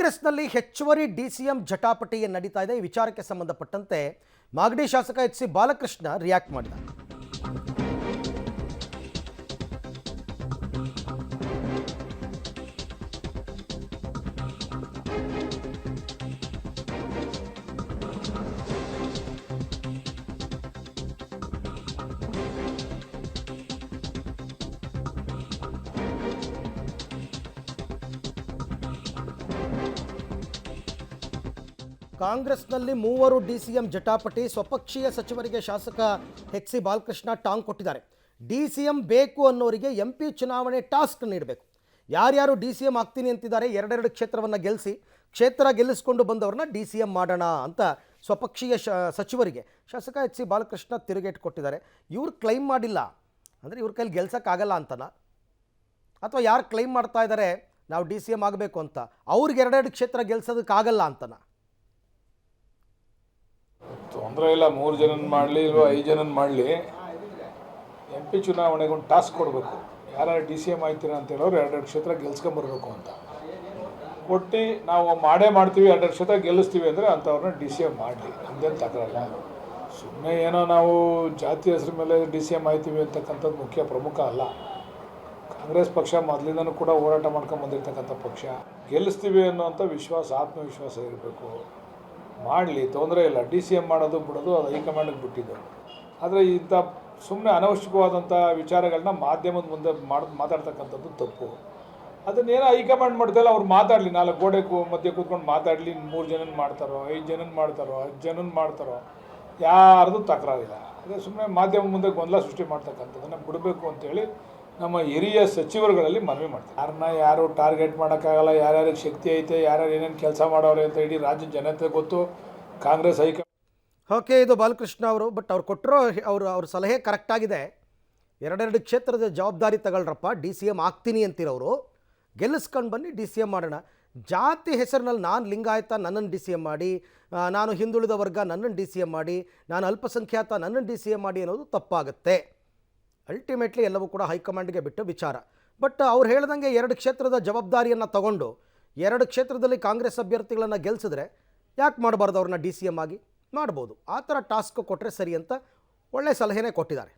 ಕಾಂಗ್ರೆಸ್ನಲ್ಲಿ ಹೆಚ್ಚುವರಿ ಡಿಸಿಎಂ ಜಟಾಪಟಿ ನಡೀತಾ ಇದೆ. ಈ ವಿಚಾರಕ್ಕೆ ಸಂಬಂಧಪಟ್ಟಂತೆ ಮಾಗಡಿ ಶಾಸಕ ಎಚ್.ಸಿ. ಬಾಲಕೃಷ್ಣ ರಿಯಾಕ್ಟ್ ಮಾಡಿದ್ದಾರೆ. ಕಾಂಗ್ರೆಸ್ನಲ್ಲಿ ಮೂವರು ಡಿಸಿಎಂ ಜಟಾಪಟಿ. ಸ್ವಪಕ್ಷೀಯ ಸಚಿವರಿಗೆ ಶಾಸಕ ಎಚ್.ಸಿ. ಬಾಲಕೃಷ್ಣ ಟಾಂಗ್ ಕೊಟ್ಟಿದ್ದಾರೆ. ಡಿಸಿಎಂ ಬೇಕು ಅನ್ನೋರಿಗೆ MP ಚುನಾವಣೆ ಟಾಸ್ಕ್ ನೀಡಬೇಕು. ಯಾರ್ಯಾರು ಡಿಸಿಎಂ ಆಗ್ತೀನಿ ಅಂತಿದ್ದಾರೆ, ಎರಡೆರಡು ಕ್ಷೇತ್ರವನ್ನು ಕ್ಷೇತ್ರ ಗೆಲ್ಲಿಸ್ಕೊಂಡು ಬಂದವ್ರನ್ನ ಡಿಸಿಎಂ ಮಾಡೋಣ ಅಂತ ಸ್ವಪಕ್ಷೀಯ ಸಚಿವರಿಗೆ ಶಾಸಕ ಎಚ್.ಸಿ. ಬಾಲಕೃಷ್ಣ ತಿರುಗೇಟು ಕೊಟ್ಟಿದ್ದಾರೆ. ಇವ್ರು ಕ್ಲೈಮ್ ಮಾಡಿಲ್ಲ ಅಂದರೆ ಇವ್ರ ಕೈಲಿ ಗೆಲ್ಸೋಕ್ಕಾಗಲ್ಲ ಅಂತನ, ಅಥವಾ ಯಾರು ಕ್ಲೈಮ್ ಮಾಡ್ತಾ ಇದ್ದಾರೆ ನಾವು ಡಿಸಿಎಂ ಆಗಬೇಕು ಅಂತ ಅವ್ರಿಗೆ ಎರಡೆರಡು ಕ್ಷೇತ್ರ ಗೆಲ್ಸೋದಕ್ಕಾಗಲ್ಲ ಅಂತನ. ತೊಂದರೆ ಇಲ್ಲ, 3 ಜನನ ಮಾಡಲಿ ಇಲ್ವ 5 ಜನನ ಮಾಡಲಿ, MP ಚುನಾವಣೆಗೆ ಒಂದು ಟಾಸ್ಕ್ ಕೊಡಬೇಕು. ಯಾರು DCM ಆಯ್ತೀರ ಅಂತ ಹೇಳೋರು ಎರಡೆರಡು ಕ್ಷೇತ್ರ ಗೆಲ್ಸ್ಕೊಂಬರ್ಬೇಕು ಅಂತ ಕೊಟ್ಟು ನಾವು ಮಾಡ್ತೀವಿ, ಎರಡೆರಡು ಕ್ಷೇತ್ರ ಗೆಲ್ಲಿಸ್ತೀವಿ ಅಂದರೆ ಅಂಥವ್ರನ್ನ DCM ಮಾಡಲಿ, ನಮ್ದೇನು ತಕರಲ್ಲ. ಸುಮ್ಮನೆ ಏನೋ ನಾವು ಜಾತಿ ಹೆಸರು ಮೇಲೆ DCM ಆಯ್ತೀವಿ ಅಂತಕ್ಕಂಥದ್ದು ಮುಖ್ಯ ಪ್ರಮುಖ ಅಲ್ಲ. ಕಾಂಗ್ರೆಸ್ ಪಕ್ಷ ಮೊದಲಿಂದನೂ ಕೂಡ ಹೋರಾಟ ಮಾಡ್ಕೊಂಡು ಬಂದಿರತಕ್ಕಂಥ ಪಕ್ಷ. ಗೆಲ್ಲಿಸ್ತೀವಿ ಅನ್ನೋಂಥ ವಿಶ್ವಾಸ, ಆತ್ಮವಿಶ್ವಾಸ ಇರಬೇಕು. ಮಾಡಲಿ, ತೊಂದರೆ ಇಲ್ಲ. DCM ಮಾಡೋದು ಬಿಡೋದು ಅದು ಹೈಕಮಾಂಡಿಗೆ ಬಿಟ್ಟಿದ್ದು. ಆದರೆ ಇಂಥ ಸುಮ್ಮನೆ ಅನವಶ್ಯಕವಾದಂಥ ವಿಚಾರಗಳನ್ನ ಮಾಧ್ಯಮದ ಮುಂದೆ ಮಾತಾಡ್ತಕ್ಕಂಥದ್ದು ತಪ್ಪು. ಅದನ್ನೇನೋ ಹೈಕಮಾಂಡ್ ಮಾಡ್ತಾಯಿಲ್ಲ, ಅವ್ರು ಮಾತಾಡಲಿ, 4 ಗೋಡೆ ಮಧ್ಯೆ ಕೂತ್ಕೊಂಡು ಮಾತಾಡಲಿ. 3 ಜನನ ಮಾಡ್ತಾರೋ, 5 ಜನನ ಮಾಡ್ತಾರೋ, 10 ಜನನ ಮಾಡ್ತಾರೋ, ಯಾರ್ದು ತಕರಾರಿಲ್ಲ. ಅದೇ ಸುಮ್ಮನೆ ಮಾಧ್ಯಮ ಮುಂದೆ ಗೊಂದಲ ಸೃಷ್ಟಿ ಮಾಡ್ತಕ್ಕಂಥದ್ದನ್ನು ಬಿಡಬೇಕು ಅಂತೇಳಿ ನಮ್ಮ ಹಿರಿಯ ಸಚಿವರುಗಳಲ್ಲಿ ಮನವಿ ಮಾಡ್ತಾರೆ. ಯಾರು ಟಾರ್ಗೆಟ್ ಮಾಡೋಕ್ಕಾಗಲ್ಲ, ಯಾರ್ಯಾರಿಗೆ ಶಕ್ತಿ ಐತೆ, ಯಾರ್ಯಾರು ಏನೇನು ಕೆಲಸ ಮಾಡೋರೆ ಅಂತ ಇಡೀ ರಾಜ್ಯ ಜನತೆ ಗೊತ್ತು. ಕಾಂಗ್ರೆಸ್ ಓಕೆ, ಇದು ಬಾಲಕೃಷ್ಣ ಅವರು. ಬಟ್ ಅವ್ರು ಕೊಟ್ಟರೋ ಅವ್ರ ಸಲಹೆ ಕರೆಕ್ಟಾಗಿದೆ. ಎರಡೆರಡು ಕ್ಷೇತ್ರದ ಜವಾಬ್ದಾರಿ ತಗೊಳ್ರಪ್ಪ, DCM ಆಗ್ತೀನಿ ಅಂತಿರೋರು ಗೆಲ್ಲಿಸ್ಕೊಂಡು ಬನ್ನಿ, DCM ಮಾಡೋಣ. ಜಾತಿ ಹೆಸರಿನಲ್ಲಿ ನಾನು ಲಿಂಗಾಯತ ನನ್ನನ್ನು DCM ಮಾಡಿ, ನಾನು ಹಿಂದುಳಿದ ವರ್ಗ ನನ್ನನ್ನು DCM ಮಾಡಿ, ನಾನು ಅಲ್ಪಸಂಖ್ಯಾತ ನನ್ನನ್ನು DCM ಮಾಡಿ ಅನ್ನೋದು ತಪ್ಪಾಗುತ್ತೆ. ಅಲ್ಟಿಮೇಟ್ಲಿ ಎಲ್ಲವೂ ಕೂಡ ಹೈಕಮಾಂಡ್ಗೆ ಬಿಟ್ಟು ವಿಚಾರ. ಬಟ್ ಅವ್ರು ಹೇಳ್ದಂಗೆ 2 ಕ್ಷೇತ್ರದ ಜವಾಬ್ದಾರಿಯನ್ನು ತಗೊಂಡು 2 ಕ್ಷೇತ್ರದಲ್ಲಿ ಕಾಂಗ್ರೆಸ್ ಅಭ್ಯರ್ಥಿಗಳನ್ನು ಗೆಲ್ಲಿಸಿದ್ರೆ ಯಾಕೆ ಮಾಡಬಾರ್ದು? ಅವ್ರನ್ನ DCM ಆಗಿ ಮಾಡ್ಬೋದು. ಆ ಥರ ಟಾಸ್ಕ್ ಕೊಟ್ಟರೆ ಸರಿ ಅಂತ ಒಳ್ಳೆಯ ಸಲಹೆನೇ ಕೊಟ್ಟಿದ್ದಾರೆ.